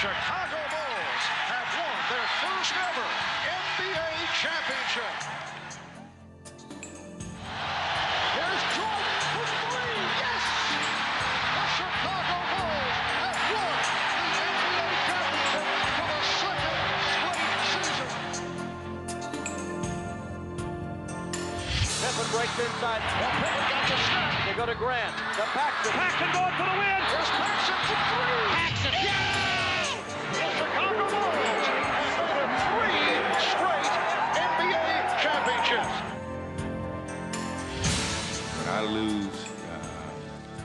Chicago Bulls have won their first ever NBA championship. Here's Jordan for three. Yes! The Chicago Bulls have won the NBA championship for the second straight season. Pippen breaks inside. Pippen got the snap. They go to Grant. To Paxson. Paxson going for the win. Here's Paxson for three. Paxson. Yeah! The Chicago Bulls have won three straight NBA championships. When I lose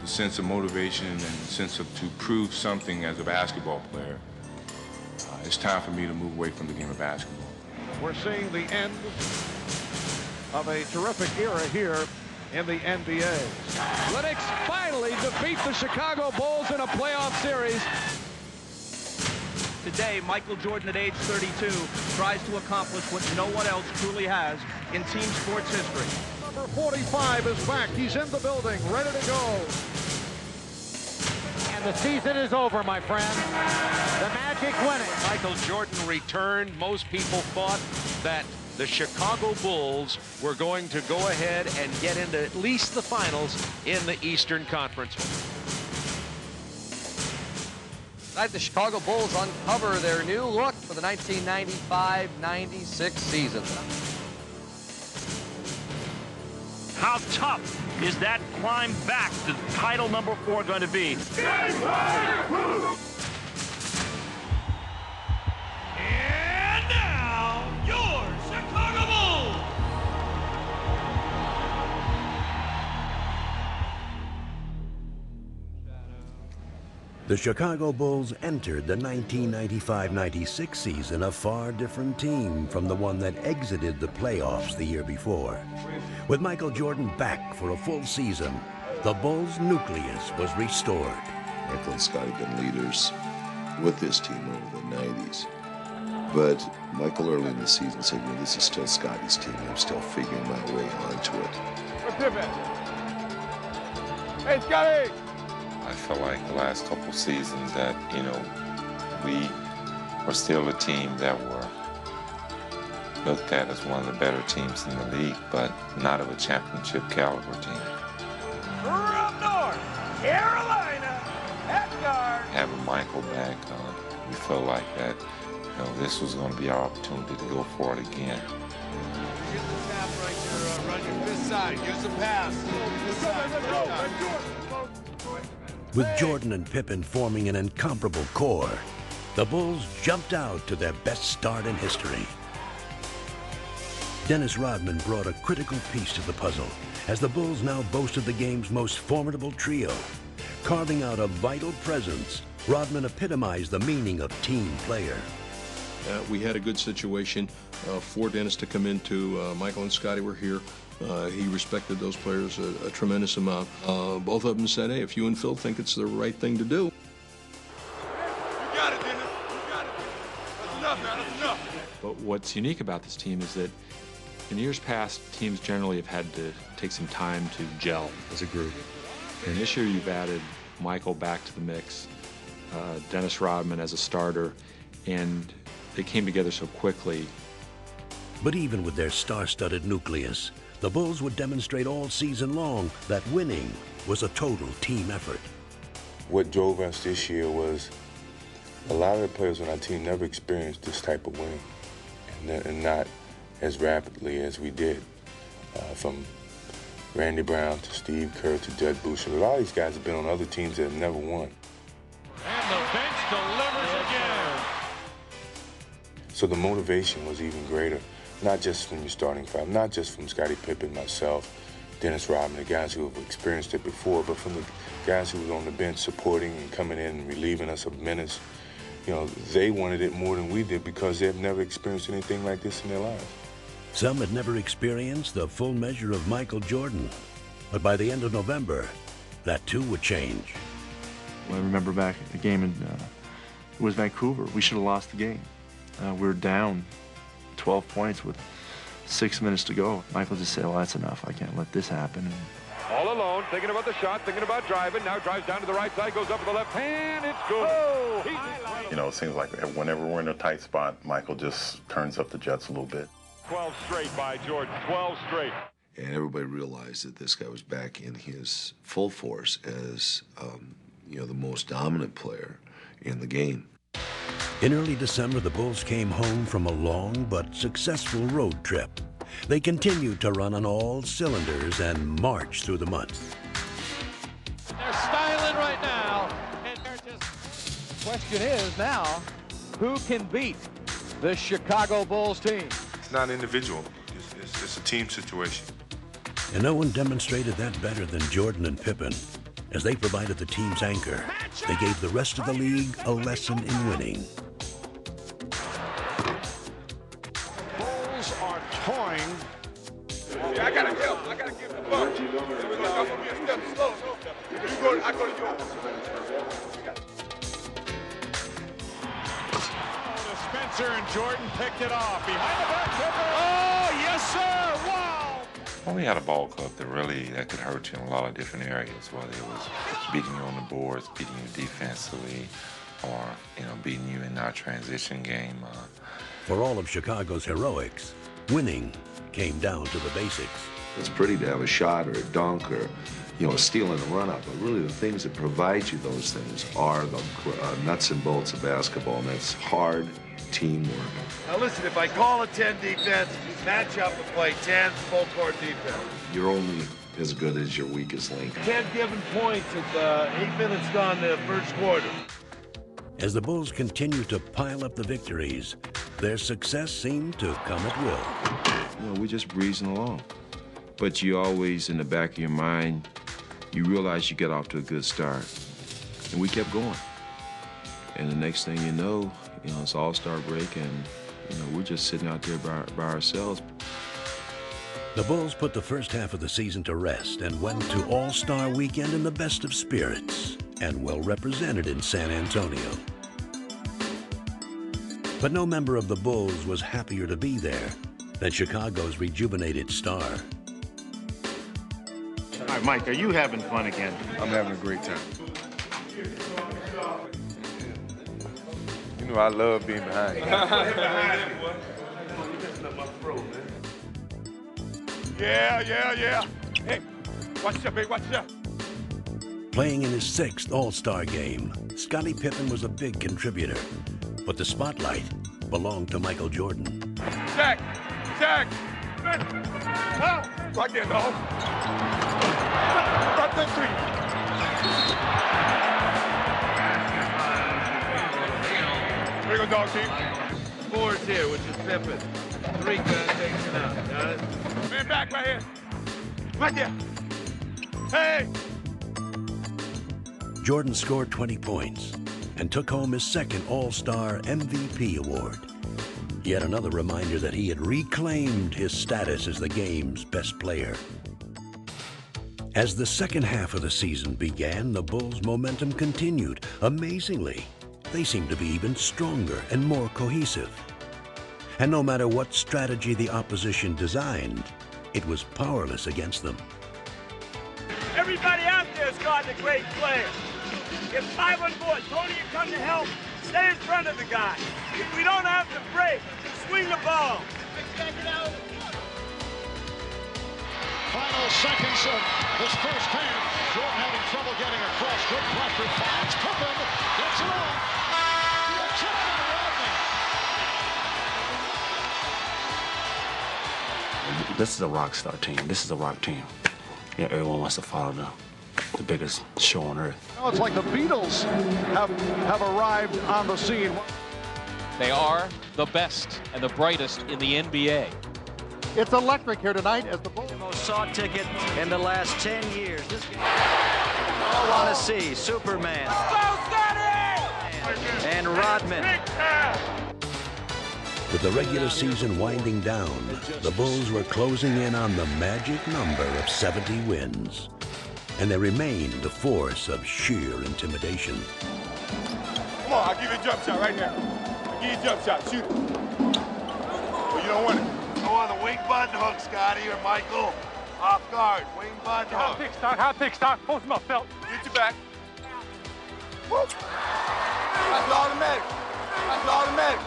the sense of motivation and the sense of to prove something as a basketball player, it's time for me to move away from the game of basketball. We're seeing the end of a terrific era here in the NBA. Lennox finally defeats the Chicago Bulls in a playoff series. Today, Michael Jordan at age 32 tries to accomplish what no one else truly has in team sports history. Number 45 is back. He's in the building, ready to go. And the season is over, my friend. The Magic win it. Michael Jordan returned. Most people thought that the Chicago Bulls were going to go ahead and get into at least the finals in the Eastern Conference. Tonight, the Chicago Bulls uncover their new look for the 1995-96 season. How tough is that climb back to title number 4 going to be? And now, your Chicago Bulls! The Chicago Bulls entered the 1995-96 season a far different team from the one that exited the playoffs the year before. With Michael Jordan back for a full season, the Bulls' nucleus was restored. Michael and Scotty have been leaders with this team over the 90s. But Michael early in the season said, this is still Scotty's team. I'm still figuring my way onto it. Hey, Scotty! I feel like the last couple seasons that, we were still a team that were looked at as one of the better teams in the league, but not of a championship caliber team. From North Carolina, at guard. Having Michael back, we felt like that, this was going to be our opportunity to go for it again. Use the tap right there, run your fist side, use the pass. With Jordan and Pippen forming an incomparable core, the Bulls jumped out to their best start in history. Dennis Rodman brought a critical piece to the puzzle as the Bulls now boasted the game's most formidable trio. Carving out a vital presence, Rodman epitomized the meaning of team player. We had a good situation for Dennis to come into. Michael and Scotty were here. He respected those players a tremendous amount. Both of them said, hey, if you and Phil think it's the right thing to do. You got it, Dennis. You got it. That's enough, man. That's enough. But what's unique about this team is that in years past, teams generally have had to take some time to gel as a group. And this year you've added Michael back to the mix, Dennis Rodman as a starter, and they came together so quickly. But even with their star-studded nucleus, the Bulls would demonstrate all season long that winning was a total team effort. What drove us this year was a lot of the players on our team never experienced this type of winning, and not as rapidly as we did. From Randy Brown to Steve Kerr to Judd Boucher. A lot of these guys have been on other teams that have never won. And the bench delivers again. So the motivation was even greater, not just from your starting five, not just from Scottie Pippen, myself, Dennis Rodman, the guys who have experienced it before, but from the guys who were on the bench supporting and coming in and relieving us of minutes. They wanted it more than we did because they've never experienced anything like this in their lives. Some had never experienced the full measure of Michael Jordan, but by the end of November, that too would change. I remember back at the game in it was Vancouver. We should have lost the game. We were down 12 points with 6 minutes to go. Michael just said, well, that's enough. I can't let this happen. And all alone, thinking about the shot, thinking about driving. Now drives down to the right side, goes up with the left hand. It's good. Oh, You know, it seems like whenever we're in a tight spot, Michael just turns up the jets a little bit. 12 straight by Jordan, 12 straight. And everybody realized that this guy was back in his full force as, you know, the most dominant player in the game. In early December, the Bulls came home from a long but successful road trip. They continued to run on all cylinders and march through the months. They're styling right now. And they're just... Question is now, who can beat the Chicago Bulls team? It's not individual. It's a team situation. And no one demonstrated that better than Jordan and Pippen. As they provided the team's anchor, they gave the rest of the league a lesson in winning. Bulls are toying. Yeah, I gotta give the ball. I'm gonna be a step slow. I go to yours. Spencer and Jordan picked it off. Behind the back, Pippen. Oh, yes, sir. Wow. Well, we had a ball club that could hurt you in a lot of different areas, whether it was beating you on the boards, beating you defensively, or, you know, beating you in our transition game. For all of Chicago's heroics, winning came down to the basics. It's pretty to have a shot or a dunk or, you know, a steal in the run-up, but really the things that provide you those things are the nuts and bolts of basketball, and that's hard teamwork. Now listen, if I call a 10 defense, match up and play 10 full-court defense. You're only as good as your weakest link. 10 given points at 8 minutes gone the first quarter. As the Bulls continued to pile up the victories, their success seemed to come at will. You know, we're just breezing along. But you always, in the back of your mind, you realize you get off to a good start. And we kept going. And the next thing you know, it's All-Star break, and, we're just sitting out there by ourselves. The Bulls put the first half of the season to rest and went to All-Star weekend in the best of spirits and well represented in San Antonio. But no member of the Bulls was happier to be there than Chicago's rejuvenated star. All right, Mike, are you having fun again? I'm having a great time. You know, I love being behind you. Yeah. Hey, watch out, baby, watch out. Playing in his 6th All-Star game, Scottie Pippen was a big contributor, but the spotlight belonged to Michael Jordan. Jack! Right there, dog. Right there, 3. There you go, dog team. 4's here, which is Pippen. 3 takes it out. Got it? Man back right here. Right there. Hey! Jordan scored 20 points and took home his 2nd All-Star MVP award. Yet another reminder that he had reclaimed his status as the game's best player. As the second half of the season began, the Bulls' momentum continued. Amazingly, they seemed to be even stronger and more cohesive. And no matter what strategy the opposition designed, it was powerless against them. Everybody out there is guarding a great player. Get 5 on board. Tony, you come to help. Stay in front of the guy. If we don't have to break, swing the ball. Final seconds of this first half. Jordan having trouble getting across. Good pressure. Finds Pippen. Gets it off. Chip by Rodney. This is a rock star team. This is a rock team. Yeah, everyone wants to follow the biggest show on earth. It's like the Beatles have arrived on the scene. They are the best and the brightest in the NBA. It's electric here tonight as the Bulls. Most sought ticket in the last 10 years. This game I want to see Superman and Rodman. With the regular season winding down, the Bulls were closing in on the magic number of 70 wins. And they remained a force of sheer intimidation. Come on, I'll give you a jump shot right now. I'll give you a jump shot. Shoot it. Well, you don't want it. Go on the wing button hook, Scotty or Michael. Off guard, wing button hook. Hot pick, Stock. Post him up, Felt. Get your back. Whoop. That's automatic. That's automatic.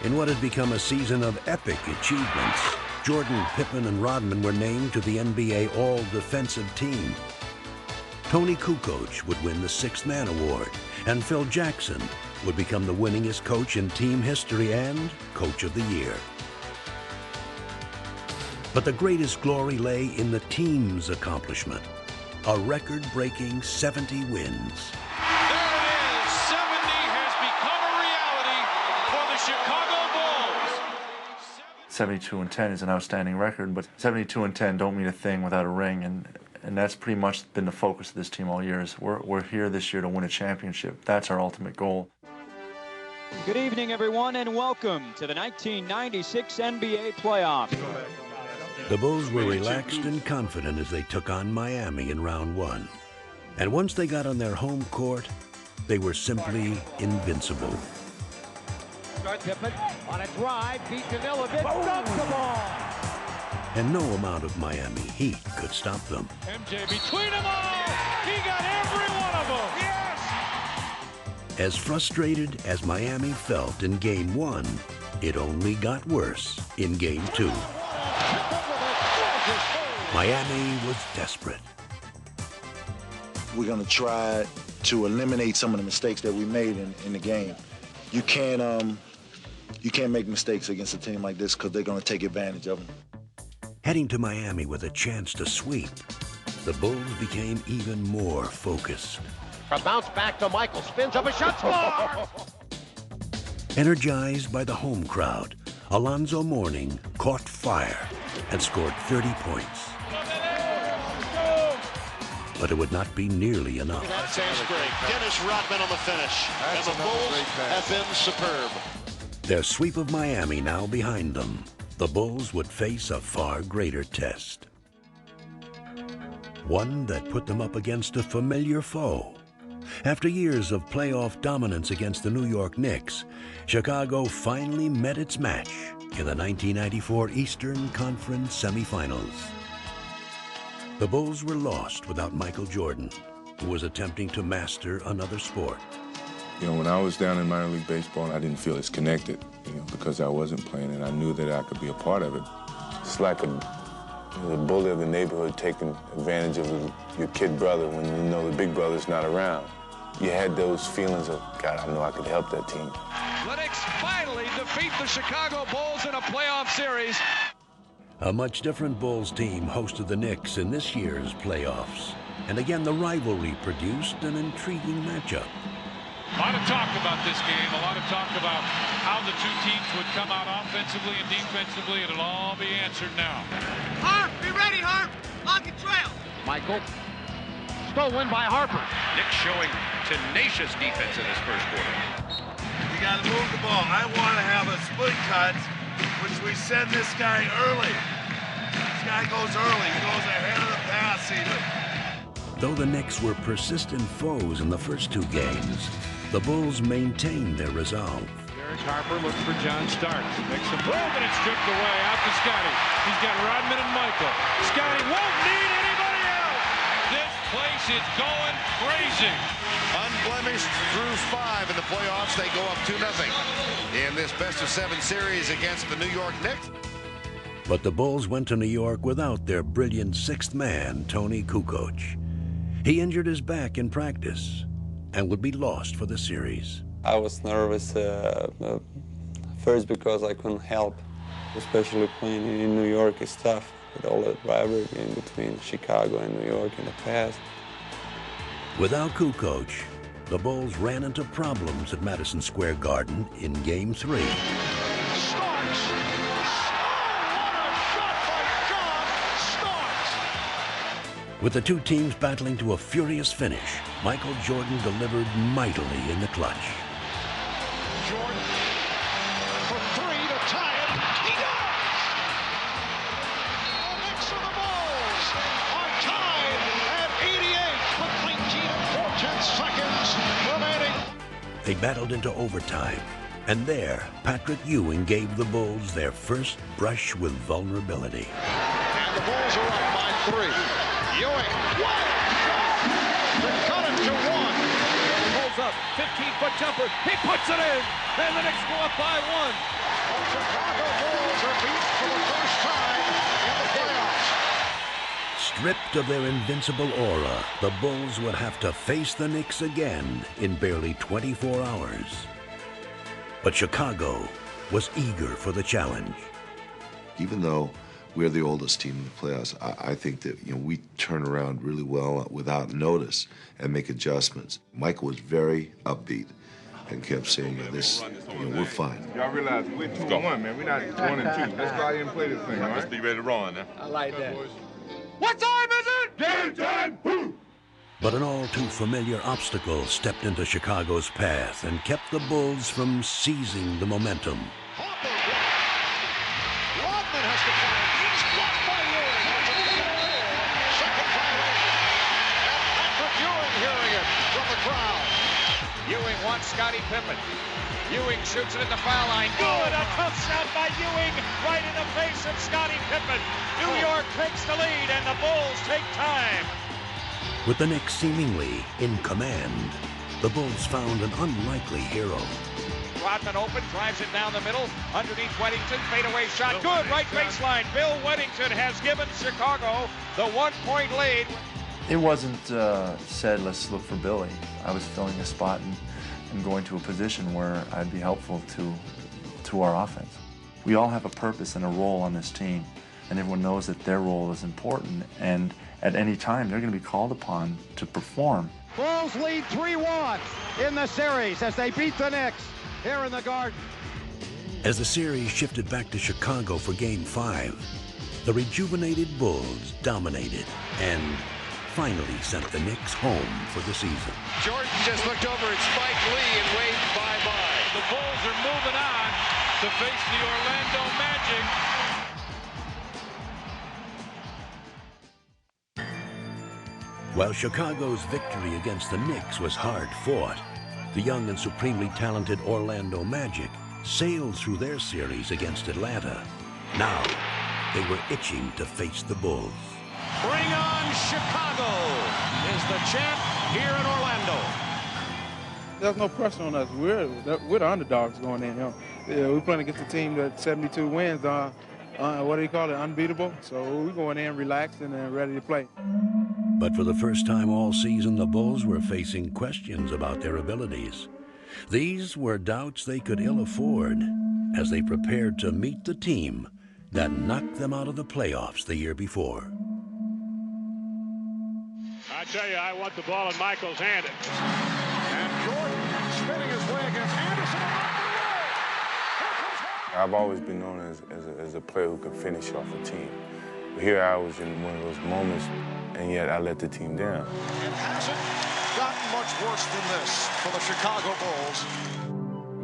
In what had become a season of epic achievements, Jordan, Pippen, and Rodman were named to the NBA All-Defensive Team. Tony Kukoc would win the Sixth Man Award, and Phil Jackson would become the winningest coach in team history and Coach of the Year. But the greatest glory lay in the team's accomplishment, a record-breaking 70 wins. There it is. 70 has become a reality for the Chicago Bulls. 72-10 is an outstanding record, but 72-10 don't mean a thing without a ring, and that's pretty much been the focus of this team all year. We're here this year to win a championship. That's our ultimate goal. Good evening, everyone, and welcome to the 1996 NBA playoffs. The Bulls were relaxed and confident as they took on Miami in round one. And once they got on their home court, they were simply invincible. Pippen on a drive, beat Danilovic, dumps the ball. And no amount of Miami heat could stop them. MJ between them all. He got every one of them. Yes! As frustrated as Miami felt in Game 1, it only got worse in Game 2. Miami was desperate. We're going to try to eliminate some of the mistakes that we made in the game. You can't make mistakes against a team like this because they're going to take advantage of them. Heading to Miami with a chance to sweep, the Bulls became even more focused. A bounce back to Michael, spins up a shot, score! Energized by the home crowd, Alonzo Mourning caught fire and scored 30 points. But it would not be nearly enough. That sounds great. Dennis Rodman on the finish. And the Bulls have been superb. Their sweep of Miami now behind them, the Bulls would face a far greater test. One that put them up against a familiar foe. After years of playoff dominance against the New York Knicks, Chicago finally met its match in the 1994 Eastern Conference semifinals. The Bulls were lost without Michael Jordan, who was attempting to master another sport. You know, when I was down in minor league baseball, I didn't feel as connected, because I wasn't playing, and I knew that I could be a part of it. It's like the bully of the neighborhood taking advantage of your kid brother when you know the big brother's not around. You had those feelings of, God, I know I could help that team. The Knicks finally defeat the Chicago Bulls in a playoff series. A much different Bulls team hosted the Knicks in this year's playoffs. And again, the rivalry produced an intriguing matchup. A lot of talk about this game, a lot of talk about how the two teams would come out offensively and defensively, and it'll all be answered now. Harp, be ready, Harp. Lock and trail. Michael, stolen by Harper. Knicks showing tenacious defense in this first quarter. You got to move the ball. I want to have a split cut, which we send this guy early. This guy goes early. He goes ahead of the pass even. Though the Knicks were persistent foes in the first two games, the Bulls maintained their resolve. Derek Harper looks for John Stark. Makes a move, and it's stripped away. Out to Scotty. He's got Rodman and Michael. Scotty won't need anybody else. This place is going crazy. Unblemished through 5 in the playoffs. They go up 2-0 in this best-of-7 series against the New York Knicks. But the Bulls went to New York without their brilliant sixth man, Tony Kukoc. He injured his back in practice and would be lost for the series. I was nervous first because I couldn't help, especially playing in New York is tough with all that rivalry in between Chicago and New York in the past. Without Kukoc, the Bulls ran into problems at Madison Square Garden in Game 3. With the two teams battling to a furious finish, Michael Jordan delivered mightily in the clutch. Jordan for 3 to tie it. He does! The Knicks of the Bulls are tied at 88 with 19 and 4/10 seconds remaining. They battled into overtime, and there, Patrick Ewing gave the Bulls their first brush with vulnerability. And the Bulls are up by 3. Ewing, wild shot to cut it to 1. Pulls up. 15-foot jumper. He puts it in, and the Knicks go up by 1. The Chicago Bulls are beat for the first time in the playoffs. Stripped of their invincible aura, the Bulls would have to face the Knicks again in barely 24 hours. But Chicago was eager for the challenge. Even though we're the oldest team in the playoffs, I think that we turn around really well without notice and make adjustments. Michael was very upbeat and kept saying, "This, we're fine." Y'all realize we're 2-1, man. We're not 1-2. Let's go out here and play this thing, all right? Let's be ready to run now. I like that. What time is it? Game time! Boom! But an all-too-familiar obstacle stepped into Chicago's path and kept the Bulls from seizing the momentum. Rodman has to play. He's blocked by Ewing. Second violation. And Patrick Ewing hearing it from the crowd. Ewing wants Scottie Pippen. Ewing shoots it at the foul line. Good, a tough shot by Ewing right in the face of Scottie Pippen. New York takes the lead, and the Bulls take time. With the Knicks seemingly in command, the Bulls found an unlikely hero. Rodman open, drives it down the middle, underneath Weddington, fadeaway shot, good, right baseline. Bill Weddington has given Chicago the 1-point lead. It wasn't said, let's look for Billy. I was filling a spot and going to a position where I'd be helpful to our offense. We all have a purpose and a role on this team, and everyone knows that their role is important, and at any time they're going to be called upon to perform. Bulls lead 3-1 in the series as they beat the Knicks here in the Garden. As the series shifted back to Chicago for Game 5, the rejuvenated Bulls dominated and finally sent the Knicks home for the season. Jordan just looked over at Spike Lee and waved bye-bye. The Bulls are moving on to face the Orlando Magic. While Chicago's victory against the Knicks was hard-fought, the young and supremely talented Orlando Magic sailed through their series against Atlanta. Now, they were itching to face the Bulls. Bring on Chicago is the champ here in Orlando. There's no pressure on us. We're the underdogs going in. We're playing against a team that 72 wins. What do you call it? Unbeatable. So we're going in relaxed and ready to play. But for the first time all season, the Bulls were facing questions about their abilities. These were doubts they could ill afford as they prepared to meet the team that knocked them out of the playoffs the year before. I tell you, I want the ball in Michael's hand. And Jordan spinning his way against Anderson. I've always been known as a player who could finish off a team. But here I was in one of those moments, and yet I let the team down. It hasn't gotten much worse than this for the Chicago Bulls.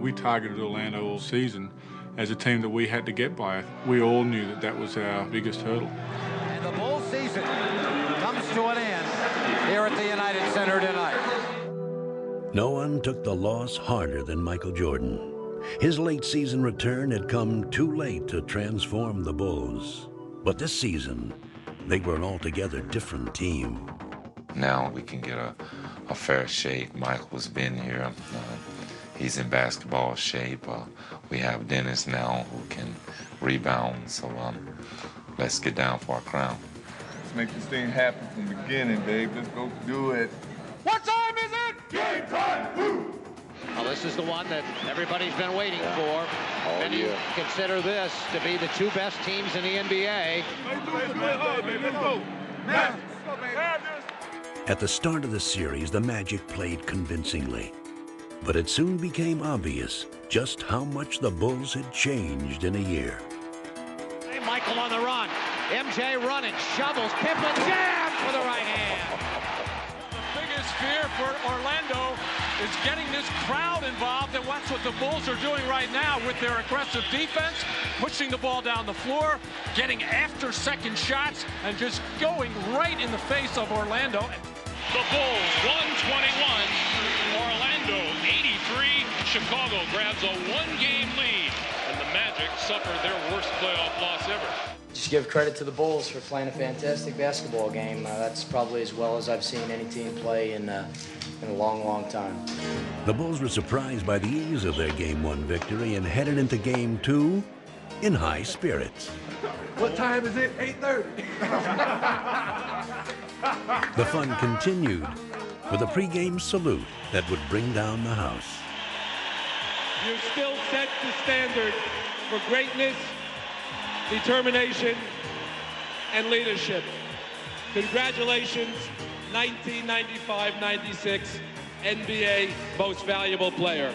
We targeted Orlando all season as a team that we had to get by. We all knew that that was our biggest hurdle. And the Bulls season comes to an end here at the United Center tonight. No one took the loss harder than Michael Jordan. His late season return had come too late to transform the Bulls. But this season, they were an altogether different team. Now we can get a fair shake. Michael's been here. He's in basketball shape. We have Dennis now who can rebound. So let's get down for our crown. Let's make this thing happen from the beginning, babe. Let's go do it. What time is it? Game time! Boom! Well, this is the one that everybody's been waiting for. And you consider this to be the two best teams in the NBA. At the start of the series, the Magic played convincingly. But it soon became obvious just how much the Bulls had changed in a year. Hey, Michael on the run. MJ running, shovels, Pippen jam for the right hand. The biggest fear for Orlando is getting this crowd involved, and that's what the Bulls are doing right now with their aggressive defense, pushing the ball down the floor, getting after second shots, and just going right in the face of Orlando. The Bulls 121, Orlando 83. Chicago grabs a one-game lead, and the Magic suffer their worst playoff loss ever. just give credit to the Bulls for playing a fantastic basketball game. That's probably as well as I've seen any team play in a long, long time. The Bulls were surprised by the ease of their Game 1 victory and headed into Game 2 in high spirits. What time is it? 8:30. The fun continued with a pregame salute that would bring down the house. You still set the standard for greatness, determination, and leadership. Congratulations, 1995-96 NBA Most Valuable Player.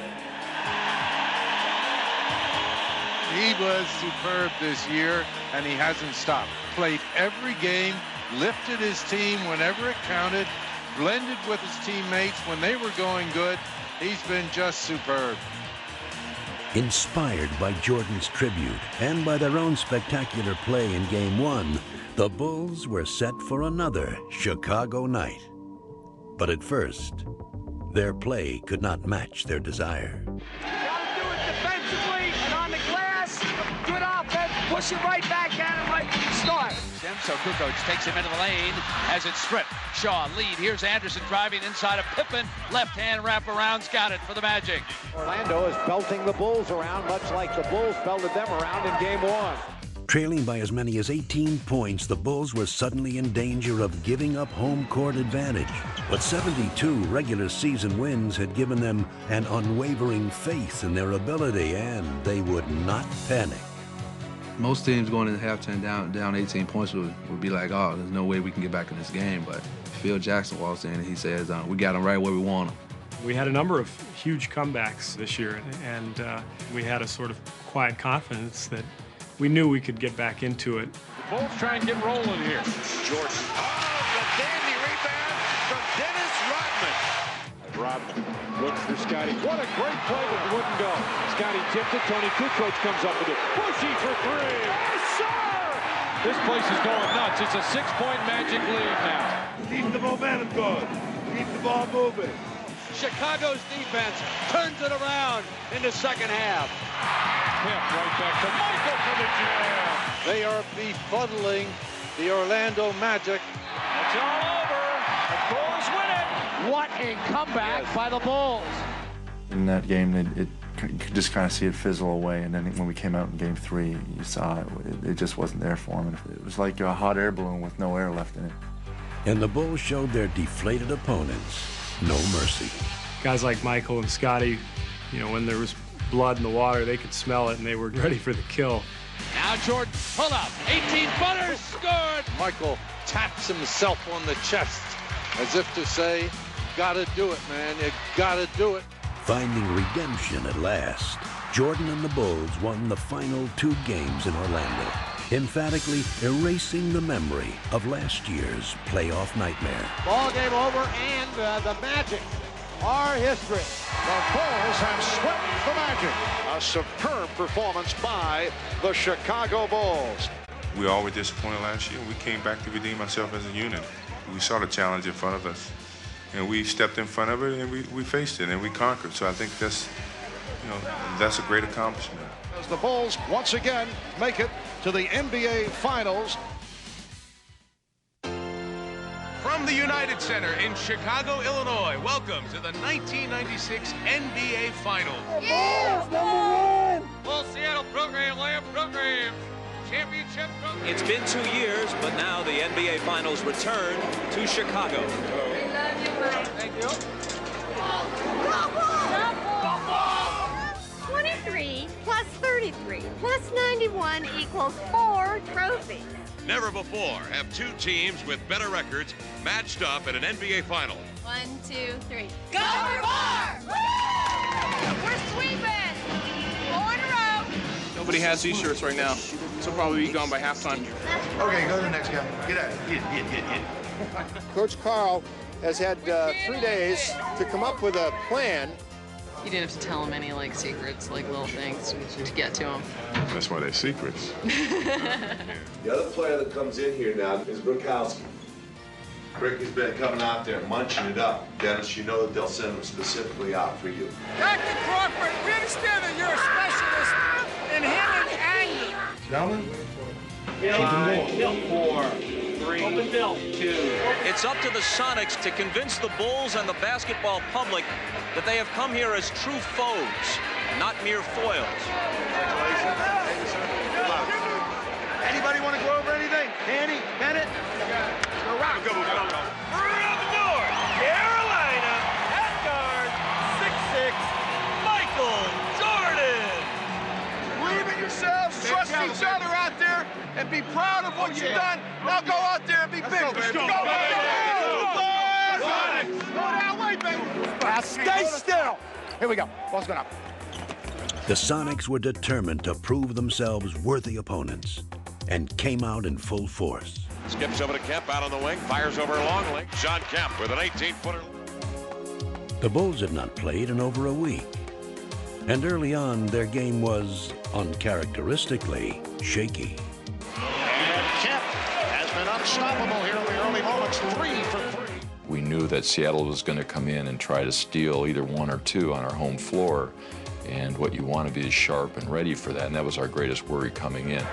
He was superb this year, and he hasn't stopped. Played every game, lifted his team whenever it counted, blended with his teammates when they were going good. He's been just superb. Inspired by Jordan's tribute and by their own spectacular play in Game 1, the Bulls were set for another Chicago night. But at first, their play could not match their desire. Gotta do it defensively and on the glass. Good offense. Push it right back at him right from the start. So Kukoc takes him into the lane as it's stripped. Shaw lead. Here's Anderson driving inside of Pippen. Left hand wraparound's got it for the Magic. Orlando is belting the Bulls around, much like the Bulls belted them around in Game 1. Trailing by as many as 18 points, the Bulls were suddenly in danger of giving up home court advantage. But 72 regular season wins had given them an unwavering faith in their ability, and they would not panic. Most teams going into halftime down 18 points would be like, oh, there's no way we can get back in this game. But Phil Jackson walks in and he says, we got them right where we want them. We had a number of huge comebacks this year, and we had a sort of quiet confidence that we knew we could get back into it. The Bulls try and get rolling here. Jordan. Oh, the dandy rebound from Dennis Rodman. Rodman looks for Scotty. What a great play, but it wouldn't go. Scotty tipped it. Tony Kukoc comes up with it. Bushy for three. Yes, sir! This place is going nuts. It's a 6-point Magic lead now. Keep the momentum going. Keep the ball moving. Chicago's defense turns it around in the second half. Pip right back to Michael for the jam. They are befuddling the Orlando Magic. It's all over. The Bulls win it. What a comeback by the Bulls. In that game, it just kind of see it fizzle away, and then when we came out in Game 3, you saw it just wasn't there for them. It was like a hot air balloon with no air left in it. And the Bulls showed their deflated opponents no mercy. Guys like Michael and Scotty, you know, when there was blood in the water, they could smell it and they were ready for the kill. Now Jordan, pull up, 18-footers, scored! Michael taps himself on the chest as if to say, gotta do it, man, you gotta do it. Finding redemption at last, Jordan and the Bulls won the final 2 games in Orlando, emphatically erasing the memory of last year's playoff nightmare. Ball game over, and the Magic are history. The Bulls have swept the Magic. A superb performance by the Chicago Bulls. We all were disappointed last year. We came back to redeem ourselves as a unit. We saw the challenge in front of us, and we stepped in front of it, and we faced it, and we conquered. So I think that's a great accomplishment. As the Bulls once again make it to the NBA Finals. From the United Center in Chicago, Illinois, welcome to the 1996 NBA Finals. Bulls, #1! Full Seattle program, Lamb program. Championship program. It's been 2 years, but now the NBA Finals return to Chicago. We love you, Mike. Thank you. 23 plus 33 plus 91 equals 4 trophies. Never before have 2 teams with better records matched up at an NBA Final. 1, 2, 3. Go for 4! We're sweeping! 4 in a row. Nobody has these shirts right now, so probably be gone by halftime. Okay, go to the next guy. Get out. Hit. Coach Carl has had 3 days to come up with a plan. You didn't have to tell him any secrets, little things to get to him. That's why they're secrets. The other player that comes in here now is Brokowski. Rick has been coming out there munching it up. Dennis, you know that they'll send him specifically out for you. Dr. Crawford, we understand that you're a specialist in hitting angles. Gentlemen, 4, 3, 2. It's up to the Sonics to convince the Bulls and the basketball public that they have come here as true foes, not mere foils. Anybody want to go over anything? Danny, Bennett? Go round. Go. Around the door, Carolina, at guard, 6'6", Michael Jordan. Believe in yourselves, trust each other out there, and be proud of what you've done. Now go out there and be big. Let's go, Now stay still. Here we go. Ball's going up. The Sonics were determined to prove themselves worthy opponents and came out in full force. Skips over to Kemp out on the wing, fires over Longley. Sean Kemp with an 18-footer. The Bulls had not played in over a week, and early on their game was uncharacteristically shaky. And Kemp has been unstoppable here in the early moments. 3 for 3. We knew that Seattle was going to come in and try to steal either 1 or 2 on our home floor, and what you want to be is sharp and ready for that, and that was our greatest worry coming in.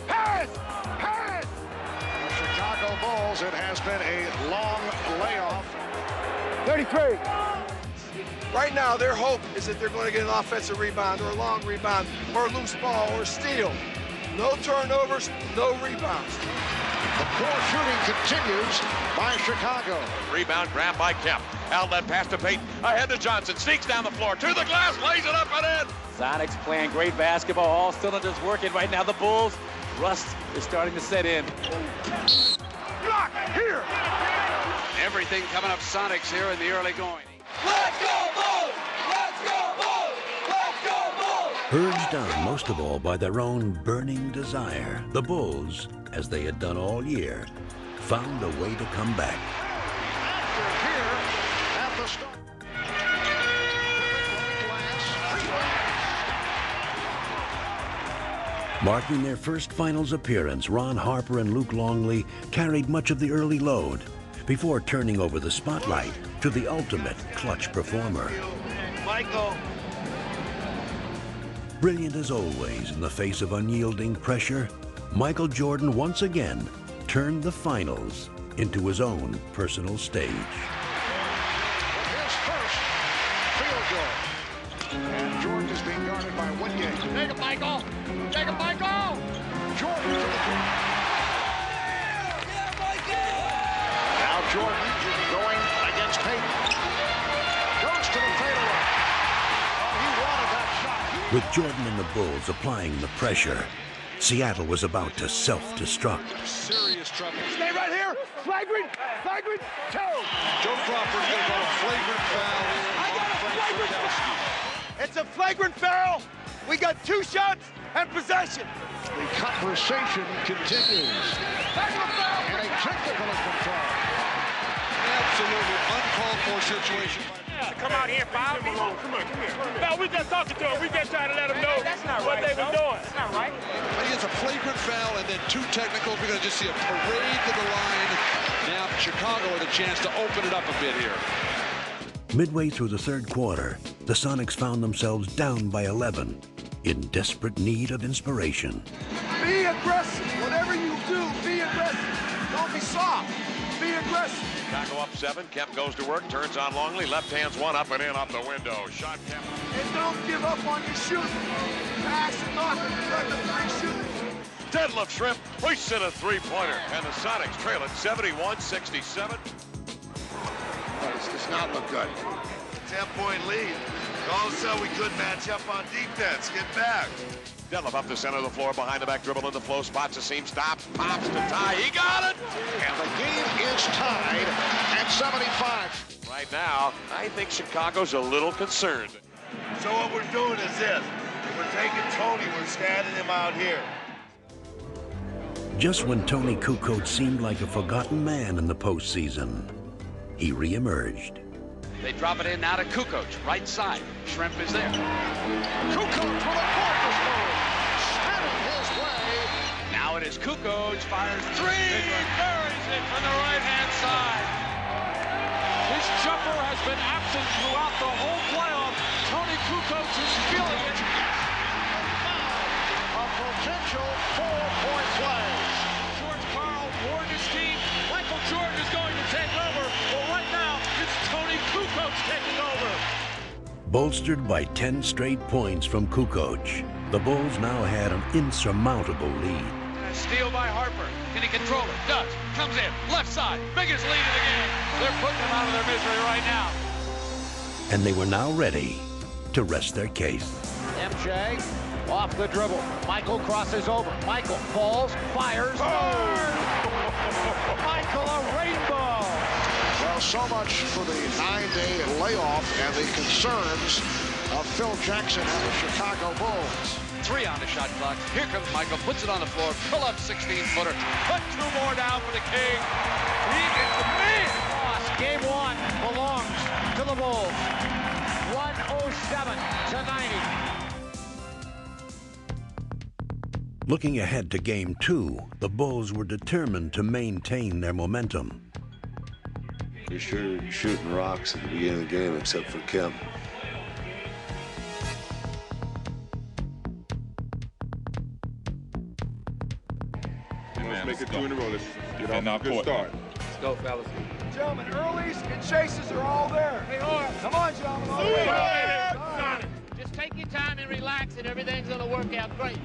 The Chicago Bulls, it has been a long layoff. 33. Right now, their hope is that they're going to get an offensive rebound or a long rebound or a loose ball or a steal. No turnovers, no rebounds. The poor shooting continues by Chicago. Rebound grab by Kemp. Outlet pass to Payton. Ahead to Johnson. Sneaks down the floor. To the glass. Lays it up and in. Sonics playing great basketball. All cylinders working right now. The Bulls, rust is starting to set in. Block here. Everything coming up Sonics here in the early going. Let's go Bulls! Let's go Bulls! Let's go Bulls! Urged on most of all by their own burning desire, the Bulls, as they had done all year, found a way to come back. After here at the start. Marking their first finals appearance, Ron Harper and Luke Longley carried much of the early load before turning over the spotlight to the ultimate clutch performer. Michael. Brilliant as always in the face of unyielding pressure, Michael Jordan once again turned the finals into his own personal stage. His first field goal. And Jordan is being guarded by Wingate. Take it, Michael. Take it, Michael. Jordan to the ground. Now Jordan going against Payton. Goes to the fadeaway. Oh, he wanted that shot. With Jordan and the Bulls applying the pressure, Seattle was about to self-destruct. Serious trouble. Stay right here. Flagrant 2. Joe Crawford's going to go a flagrant foul. I got a flagrant foul. It's a flagrant foul. We got 2 shots and possession. The conversation continues. And a technical has been called. Absolutely uncalled for situation. Come out here, Bob. Come here. No, we just talking to him. We just trying to let him know what they were doing. That's not right. I think it's a flagrant foul and then 2 technicals. We're going to just see a parade to the line. Now Chicago with a chance to open it up a bit here. Midway through the third quarter, the Sonics found themselves down by 11, in desperate need of inspiration. Be aggressive. Whatever you do, be aggressive. Don't be soft. Be aggressive. Chicago up 7. Kemp goes to work. Turns on Longley. Left hands one up and in off the window. Shot Kemp. And don't give up on your shooting. Pass it off and let the 3 shooters. Deadlift Shrimp hoists in a 3-pointer. And the Sonics trail it 71-67. This does not look good. 10-point lead. All of a sudden we couldn't match up on defense. Get back. Deadlift up the center of the floor, behind the back dribble in the flow, spots a seam, stops, pops to tie. He got it! And the game is tied at 75. Right now, I think Chicago's a little concerned. So what we're doing is this. We're taking Tony, we're standing him out here. Just when Tony Kukoc seemed like a forgotten man in the postseason, he reemerged. They drop it in now to Kukoc, right side. Shrimp is there. Kukoc with a Porpoise move. Standing his way. Now it is Kukoc, fires 3, buries it from the right-hand side. His jumper has been absent throughout the whole playoff. Tony Kukoc is feeling it. A potential 4-point plays. George Karl warned his team. Michael Jordan is going to take over. Well, right now, it's Tony Kukoc taking over. Bolstered by 10 straight points from Kukoc, the Bulls now had an insurmountable lead. A steal by Harper. Can he control it? Does. Comes in. Left side. Biggest lead of the game. They're putting them out of their misery right now. And they were now ready to rest their case. MJ off the dribble. Michael crosses over. Michael falls, fires. Michael, a rainbow. Well, so much for the 9-day layoff and the concerns of Phil Jackson and the Chicago Bulls. 3 on the shot clock. Here comes Michael. Puts it on the floor. Pull up 16-footer. Put 2 more down for the King. He is the man. Game 1 belongs to the Bulls. 107-90. Looking ahead to Game 2, the Bulls were determined to maintain their momentum. You're sure shooting rocks at the beginning of the game, except for Kemp. Let's make it 2 in a row. Let's get off a good start. Let's go, fellas. Gentlemen, earlies and chases are all there. Hey, come on, gentlemen. All right. Just take your time and relax, and everything's going to work out great.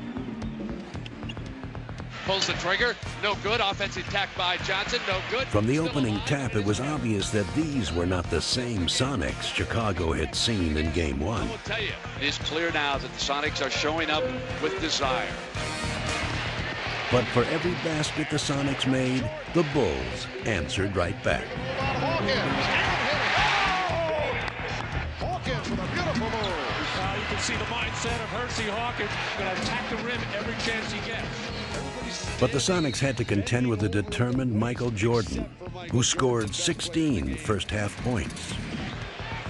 Pulls the trigger. No good. Offensive attack by Johnson. No good. From the opening tap, it was obvious that these were not the same Sonics Chicago had seen in Game 1. I will tell you, it is clear now that the Sonics are showing up with desire. But for every basket the Sonics made, the Bulls answered right back. Hawkins with a beautiful move. You can see the mindset of Hersey Hawkins. Going to attack the rim every chance he gets. But the Sonics had to contend with a determined Michael Jordan, who scored 16 first-half points.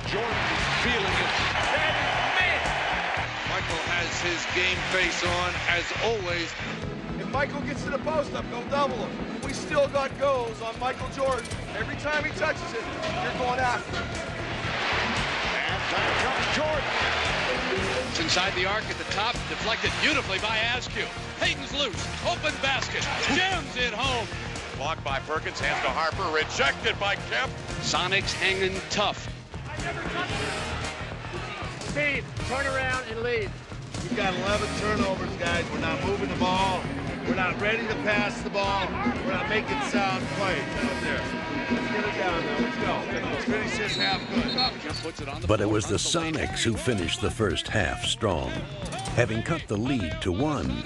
Jordan is feeling it. Michael has his game face on, as always. If Michael gets to the post up, go double him. We still got goals on Michael Jordan. Every time he touches it, you're going after him. And back comes Jordan. It's inside the arc at the top, deflected beautifully by Askew. Hayden's loose, open basket, jams it home. Blocked by Perkins, hands to Harper, rejected by Kemp. Sonics hanging tough. Steve, turn around and lead. We've got 11 turnovers, guys. We're not moving the ball. We're not ready to pass the ball. We're not making sound plays out there. Let's get it down now. Let's go. Let's finish this half good. But it was the Sonics who finished the first half strong. Having cut the lead to 1,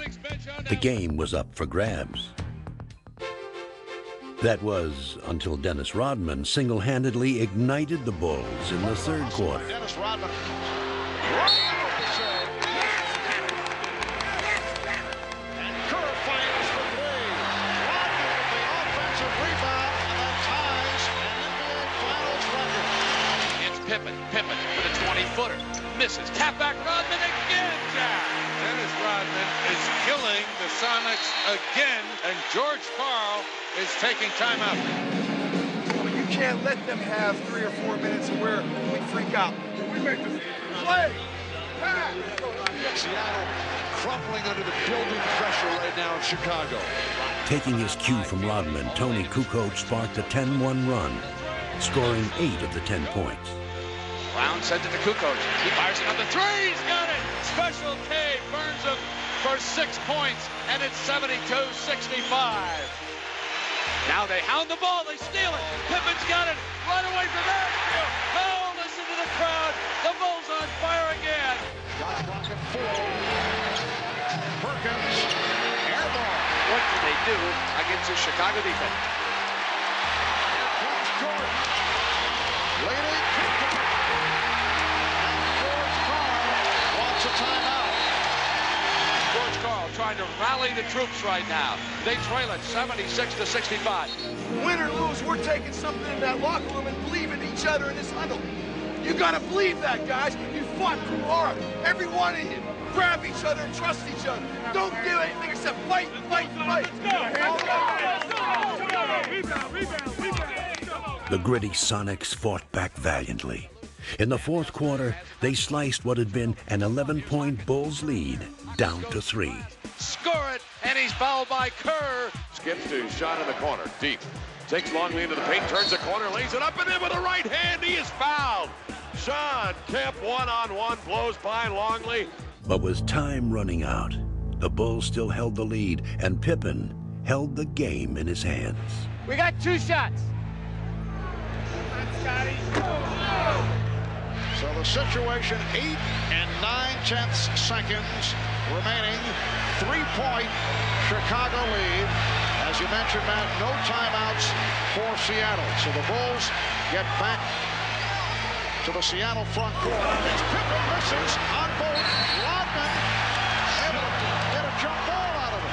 the game was up for grabs. That was until Dennis Rodman single-handedly ignited the Bulls in the third quarter. Dennis Rodman. And Kerr fires for 3. Rodman with the offensive rebound, and that ties an NBA Finals record. It's Pippen with a 20-footer. Misses. Tap back Rodman again, Jack. Dennis Rodman is killing the Sonics again, and George Karl is taking timeout. But you can't let them have 3 or 4 minutes where we freak out. We make this play. Pass. Seattle crumpling under the building pressure right now in Chicago. Taking his cue from Rodman, Tony Kukoc sparked a 10-1 run, scoring 8 of the 10 points. Brown sends it to Kukoc. He fires another 3. He's got it. Special K burns him for 6 points, and it's 72-65. Now they hound the ball. They steal it. Pippen's got it. Right away from there. Oh, listen to the crowd. The Bulls on fire again. Shot clock at 4. Perkins. Air ball. What do they do against the Chicago defense? Here's Jordan. Leading. George Karl wants a timeout. George Karl trying to rally the troops right now. They trail it 76-65. Win or lose, we're taking something in that locker room and believe in each other in this huddle. You gotta believe that, guys. You fought too hard. Every one of you. Grab each other and trust each other. Don't do anything except fight, fight, fight. The gritty Sonics fought back valiantly. In the fourth quarter, they sliced what had been an 11-point Bulls lead down to 3. score it, and he's fouled by Kerr. Skips to his shot in the corner, deep. Takes Longley into the paint, turns the corner, lays it up and in with the right hand. He is fouled. Sean Kemp one-on-one blows by Longley. But with time running out, the Bulls still held the lead, and Pippen held the game in his hands. We got 2 shots. Scotty. So the situation, 8 9/10 seconds remaining. 3-point Chicago lead. As you mentioned, Matt, no timeouts for Seattle. So the Bulls get back to the Seattle front court. As Pippen misses on both. Rodman able to get a jump ball out of it.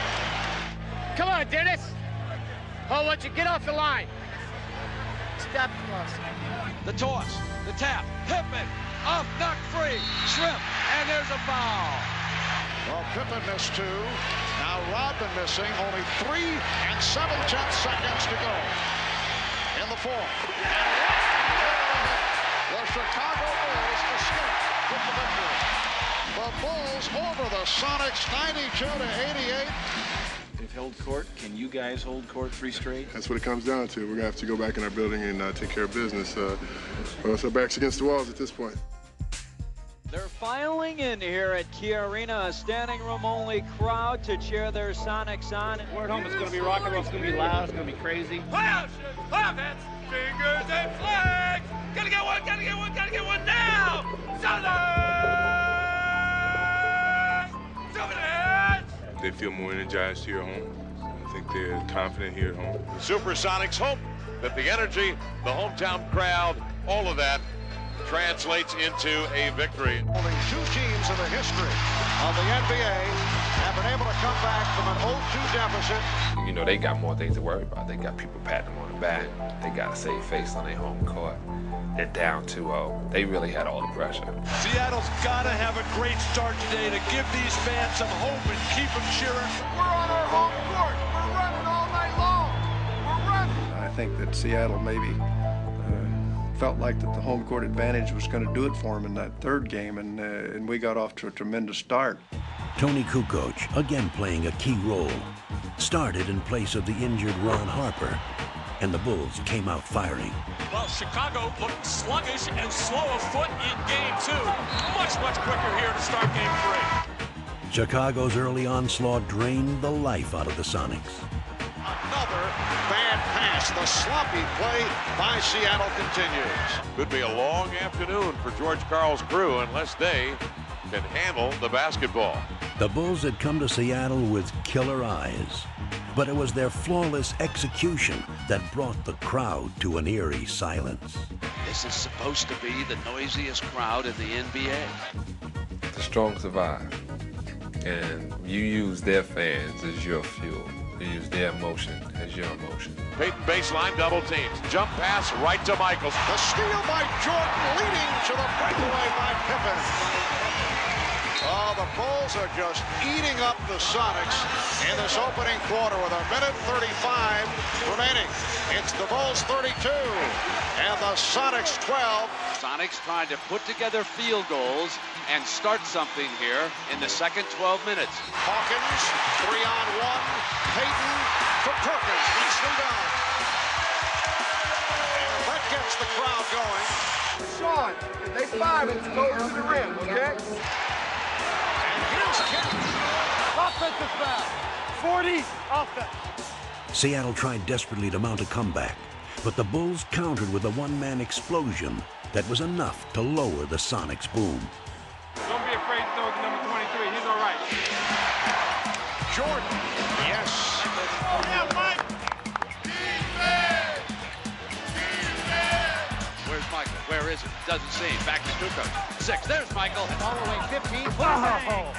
Come on, Dennis. Oh, why don't you get off the line? Step close. The toss, the tap, Pippen, off, knock free, Shrimp, and there's a foul. Well, Pippen missed 2. Now Rodman missing. Only 3 7/10 seconds to go in the fourth. The Chicago Bulls escape with the victory. The Bulls over the Sonics 92-88. They've held court. Can you guys hold court 3 straight? That's what it comes down to. We're going to have to go back in our building and take care of business. So our back's against the walls at this point. They're filing in here at Key Arena, a standing room only crowd to cheer their Sonics on. We're at home, it's going to be rock and roll, it's going to be loud, it's going to be crazy. Playoffs, offense, fingers and flags. Gotta get one, gotta get one, gotta get one now. Southern! They feel more energized here at home. I think they're confident here at home. The Supersonics hope that the energy, the hometown crowd, all of that translates into a victory. Only 2 teams in the history of the NBA have been able to come back from an 0-2 deficit. You know, they got more things to worry about. They got people patting them on the back. They got to save face on their home court. They're down 2-0. They really had all the pressure. Seattle's got to have a great start today to give these fans some hope and keep them cheering. We're on our home court. We're running all night long. We're running. I think that Seattle maybe felt like that the home court advantage was going to do it for them in that 3rd game, and we got off to a tremendous start. Tony Kukoc, again playing a key role, started in place of the injured Ron Harper, and the Bulls came out firing. Well, Chicago looked sluggish and slow of foot in game 2. Much quicker here to start game 3. Chicago's early onslaught drained the life out of the Sonics. Another bad pass. The sloppy play by Seattle continues. Could be a long afternoon for George Karl's crew unless they can handle the basketball. The Bulls had come to Seattle with killer eyes, but it was their flawless execution that brought the crowd to an eerie silence. This is supposed to be the noisiest crowd in the NBA. The strong survive, and you use their fans as your fuel. You use their emotion as your emotion. Peyton baseline double teams. Jump pass right to Michaels. The steal by Jordan leading to the breakaway by Pippen. Oh, the Bulls are just eating up the Sonics in this opening quarter with 1:35 remaining. It's the Bulls 32 and the Sonics 12. Sonics trying to put together field goals and start something here in the second 12 minutes. Hawkins, 3-on-1. Peyton for Perkins. Nicely done. And that gets the crowd going. Sean, if they 5 it, go to the rim, okay? And here's Kemp. Offensive foul. 40 offense. Seattle tried desperately to mount a comeback, but the Bulls countered with a one-man explosion that was enough to lower the Sonics' boom. Don't be afraid to throw to number 23. He's all right. Jordan. Yes. Oh, yeah, Mike. Where's Michael? Where is it? Doesn't see. Back to Kukoc. 6. There's Michael. All the way 15. Oh.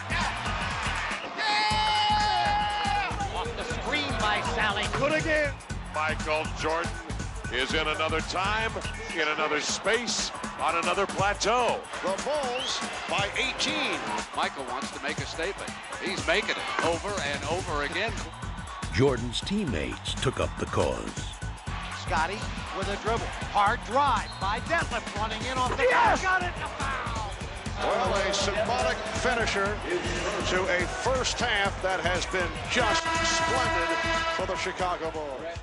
Off the screen by Sally. Good again. Michael Jordan is in another time, in another space, on another plateau. The Bulls by 18. Michael wants to make a statement. He's making it over and over again. Jordan's teammates took up the cause. Scotty with a dribble. Hard drive by Detlef running in off the Yes! Got it. A foul. Well, a symbolic finisher to a first half that has been just splendid for the Chicago Bulls.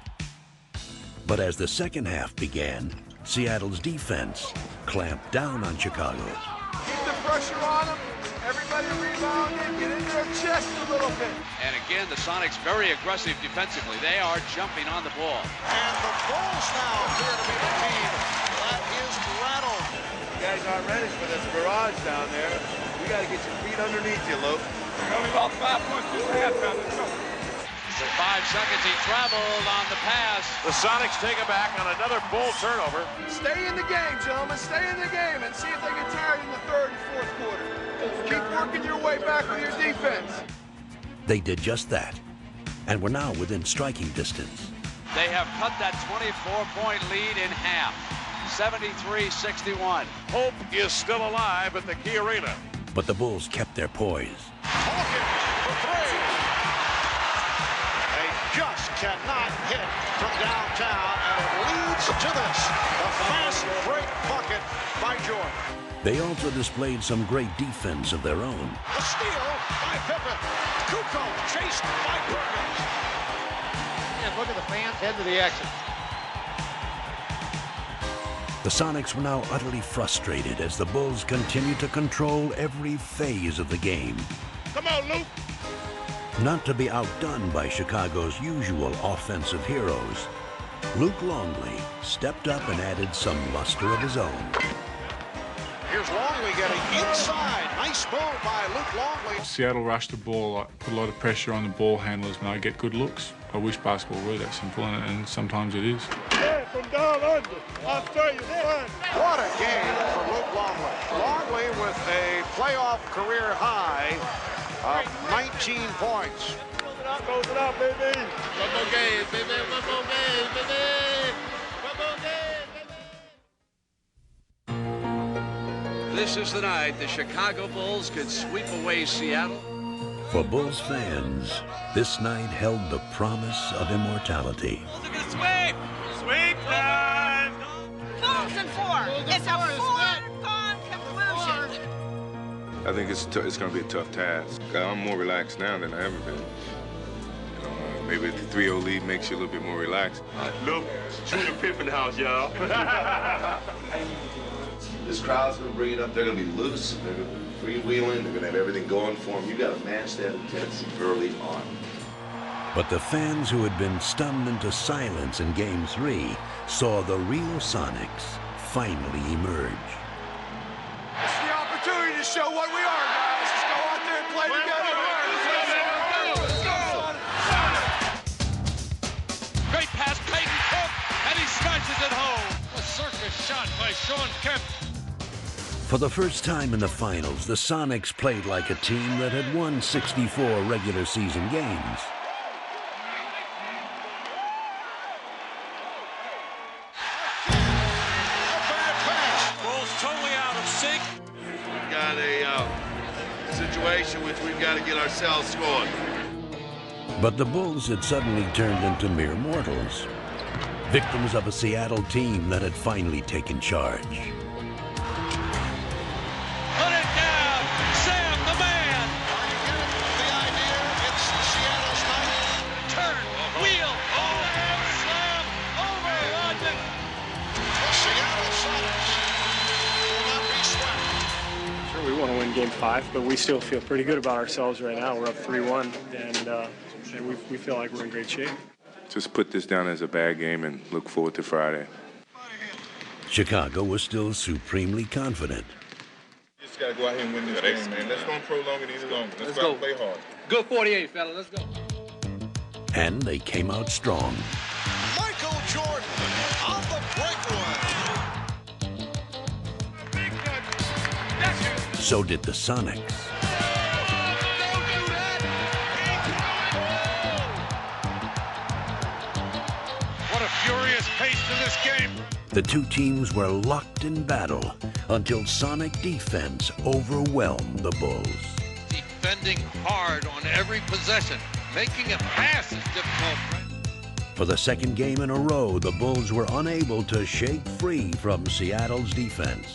But as the second half began, Seattle's defense clamped down on Chicago. Keep the pressure on them. Everybody rebound and get in their chest a little bit. And again, the Sonics very aggressive defensively. They are jumping on the ball. And the Bulls now appear to be the team that is rattled. You guys aren't ready for this barrage down there. You got to get your feet underneath you, Luke. Only lost 5 points this halftime. Let's go. For 5 seconds, he traveled on the pass. The Sonics take it back on another Bull turnover. Stay in the game, gentlemen. Stay in the game and see if they get tired in the third and fourth quarter. Keep working your way back with your defense. They did just that, and were now within striking distance. They have cut that 24-point lead in half, 73-61. Hope is still alive at the Key Arena. But the Bulls kept their poise. Hawkins for three. They just cannot hit from downtown, and it leads to this, a fast break bucket by Jordan. They also displayed some great defense of their own. A steal by Pippen. Kukoc chased by Perkins. And look at the fans head to the exit. The Sonics were now utterly frustrated as the Bulls continued to control every phase of the game. Come on, Luke. Not to be outdone by Chicago's usual offensive heroes, Luke Longley stepped up and added some luster of his own. Here's Longley getting inside. Nice move by Luke Longley. Seattle rushed the ball, put a lot of pressure on the ball handlers when I get good looks. I wish basketball were that simple, and sometimes it is. Yeah, from down under. Australia, one. What a game for Luke Longley. Longley with a playoff career high of 19 points. Close it out, baby. One more game, baby. One more game, baby. One more game. This is the night the Chicago Bulls could sweep away Seattle. For Bulls fans, this night held the promise of immortality. Sweep! Sweep time! Bulls in 4. It's a foregone conclusion. I think it's going to be a tough task. I'm more relaxed now than I ever been. You know, maybe the 3-0 lead makes you a little bit more relaxed. Look, Junior Pippen house, y'all. This crowd's going to bring it up. They're going to be loose. They're going to be freewheeling. They're going to have everything going for them. You got to match that intensity early on. But the fans who had been stunned into silence in Game 3 saw the real Sonics finally emerge. It's the opportunity to show what we are, guys. Let's go out there and play together. Great pass, Peyton Cook, and he smashes it home. A circus shot by Sean Kemp. For the first time in the finals, the Sonics played like a team that had won 64 regular season games. Bulls totally out of sync. We've got a situation which we've got to get ourselves scored. But the Bulls had suddenly turned into mere mortals, victims of a Seattle team that had finally taken charge. Put it down, Sam the man. Are you getting the idea? It's Seattle's night. Turn, wheel, overhead slam, over Rodman. The Seattle Sonics will not be swept. Sure, we want to win Game 5, but we still feel pretty good about ourselves right now. We're up 3-1, and we feel like we're in great shape. Just put this down as a bad game and look forward to Friday. Chicago was still supremely confident. You just got to go out here and win this game, man. Let's don't prolong it any longer. Let's go out and play hard. Good 48, fella. Let's go. And they came out strong. Michael Jordan on the breakaway. So did the Sonics. What a furious pace to this game. The two teams were locked in battle until Sonic defense overwhelmed the Bulls. Defending hard on every possession. Making a pass is difficult. For the second game in a row, the Bulls were unable to shake free from Seattle's defense.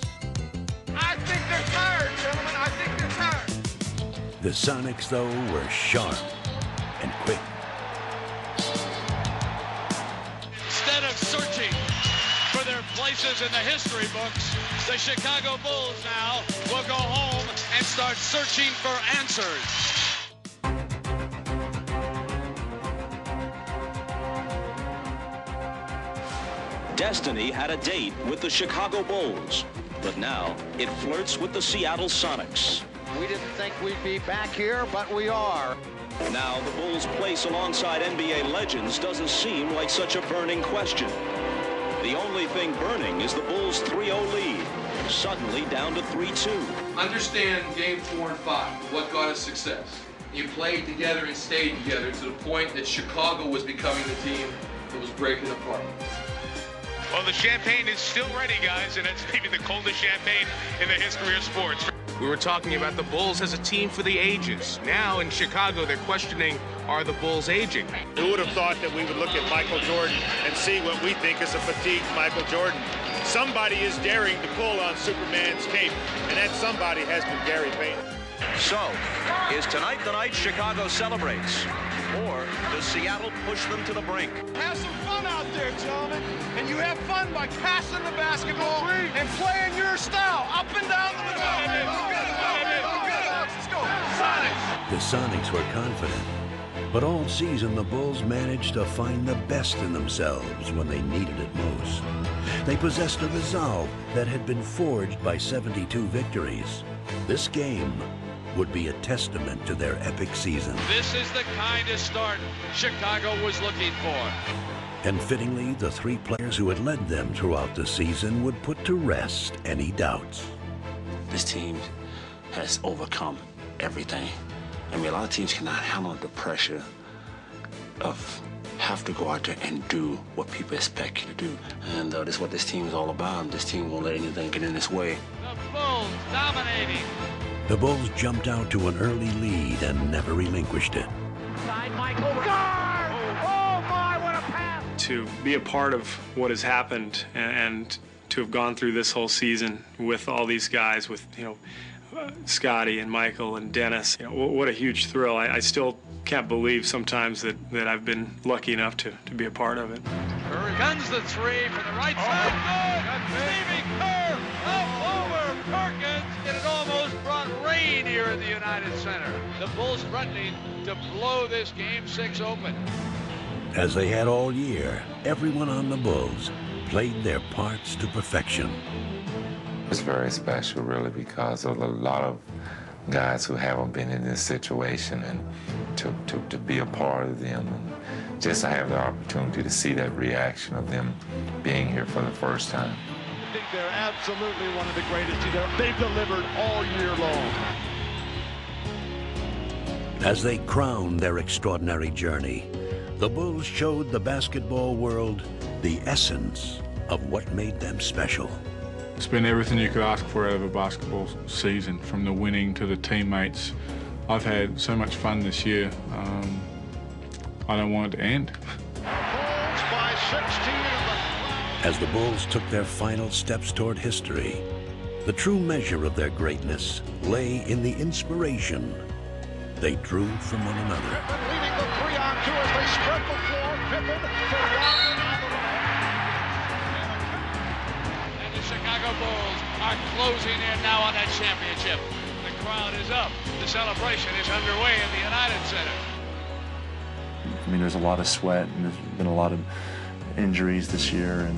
I think they're tired, gentlemen. The Sonics, though, were sharp and quick. Instead of searching for their places in the history books, the Chicago Bulls now will go home and start searching for answers. Destiny had a date with the Chicago Bulls, but now it flirts with the Seattle Sonics. We didn't think we'd be back here, but we are. Now the Bulls' place alongside NBA legends doesn't seem like such a burning question. The only thing burning is the Bulls' 3-0 lead, suddenly down to 3-2. Understand game 4 and 5, what got us success. You played together and stayed together to the point that Chicago was becoming the team that was breaking apart. Well, the champagne is still ready, guys, and it's maybe the coldest champagne in the history of sports. We were talking about the Bulls as a team for the ages. Now in Chicago, they're questioning, are the Bulls aging? Who would have thought that we would look at Michael Jordan and see what we think is a fatigued Michael Jordan? Somebody is daring to pull on Superman's cape, and that somebody has been Gary Payton. So, is tonight the night Chicago celebrates? Or does Seattle push them to the brink? Have some fun out there, gentlemen. And you have fun by passing the basketball and playing your style up and down the middle. Let's go. Sonics. The Sonics were confident, but all season the Bulls managed to find the best in themselves when they needed it most. They possessed a resolve that had been forged by 72 victories. This game would be a testament to their epic season. This is the kind of start Chicago was looking for. And fittingly, the three players who had led them throughout the season would put to rest any doubts. This team has overcome everything. I mean, a lot of teams cannot handle the pressure of have to go out there and do what people expect you to do. And this is what this team is all about. This team won't let anything get in its way. The Bulls dominating. The Bulls jumped out to an early lead and never relinquished it. Side Michael. Oh my, what a pass! To be a part of what has happened and to have gone through this whole season with all these guys, with Scotty and Michael and Dennis, what a huge thrill. I still can't believe sometimes that I've been lucky enough to be a part of it. Curry guns the three from the right side. Good. Stevie Kerr up over Perkins, and it almost brought rain here in the United Center. The Bulls threatening to blow this Game 6 open. As they had all year, everyone on the Bulls played their parts to perfection. It's very special, really, because of a lot of guys who haven't been in this situation, and to be a part of them, and just to have the opportunity to see that reaction of them being here for the first time. I think they're absolutely one of the greatest. They've delivered all year long. As they crowned their extraordinary journey, the Bulls showed the basketball world the essence of what made them special. It's been everything you could ask for out of a basketball season, from the winning to the teammates. I've had so much fun this year. I don't want it to end. By 16. As the Bulls took their final steps toward history, the true measure of their greatness lay in the inspiration they drew from one another. Leading the 3-on-2 as they spread the floor. Pippen for Rodman on the right. And the Chicago Bulls are closing in now on that championship. The crowd is up. The celebration is underway in the United Center. I mean, there's a lot of sweat, and there's been a lot of injuries this year, and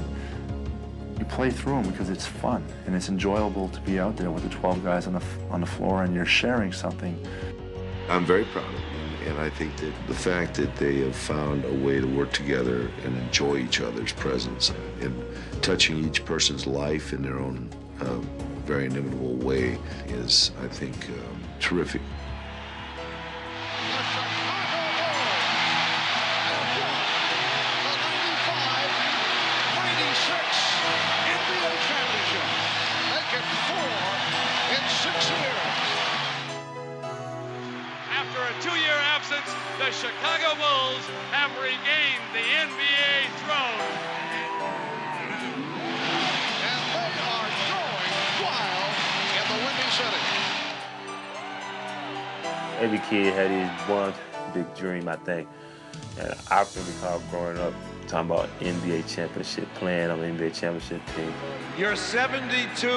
you play through them because it's fun and it's enjoyable to be out there with the 12 guys on the floor, and you're sharing something. I'm very proud of them, and I think that the fact that they have found a way to work together and enjoy each other's presence and touching each person's life in their own very inimitable way is, I think, terrific. The Chicago Bulls have regained the NBA throne. And they are going wild in the Windy City. every kid had his one big dream, I think. And I can recall growing up talking about NBA championship, playing on the NBA championship team. Your 72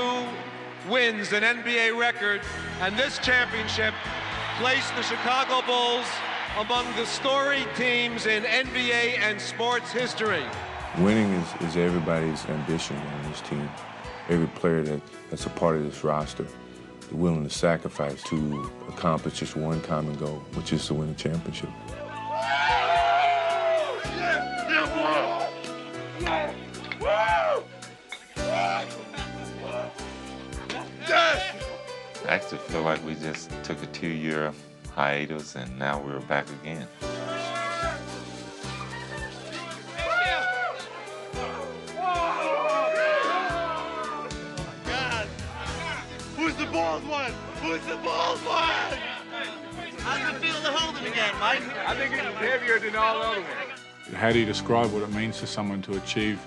wins, an NBA record, and this championship placed the Chicago Bulls among the storied teams in NBA and sports history. Winning is everybody's ambition on this team. Every player that's a part of this roster is willing to sacrifice to accomplish just one common goal, which is to win a championship. I actually feel like we just took a 2-year hiatus and now we're back again. Who's the Bulls one? Who's the Bulls one? How's it feel to hold him again, Mike? I think it's heavier than all the other ones. How do you describe what it means to someone to achieve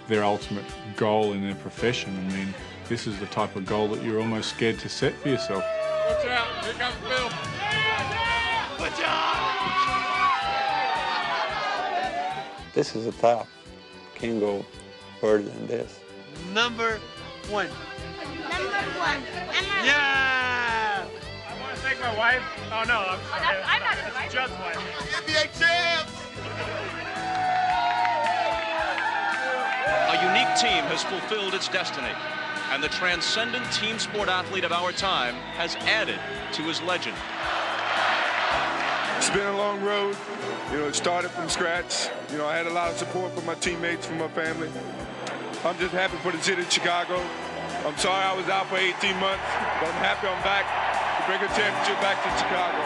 their ultimate goal in their profession? I mean, this is the type of goal that you're almost scared to set for yourself. Watch out, here comes Bill. Watch out! This is a top. Can't go further than this. Number one. Yeah! I want to thank my wife. Oh, no, I'm not his wife. Judd's wife. NBA champs! A unique team has fulfilled its destiny, and the transcendent team sport athlete of our time has added to his legend. It's been a long road. You know, it started from scratch. You know, I had a lot of support from my teammates, from my family. I'm just happy for the city of Chicago. I'm sorry I was out for 18 months, but I'm happy I'm back to bring a championship back to Chicago.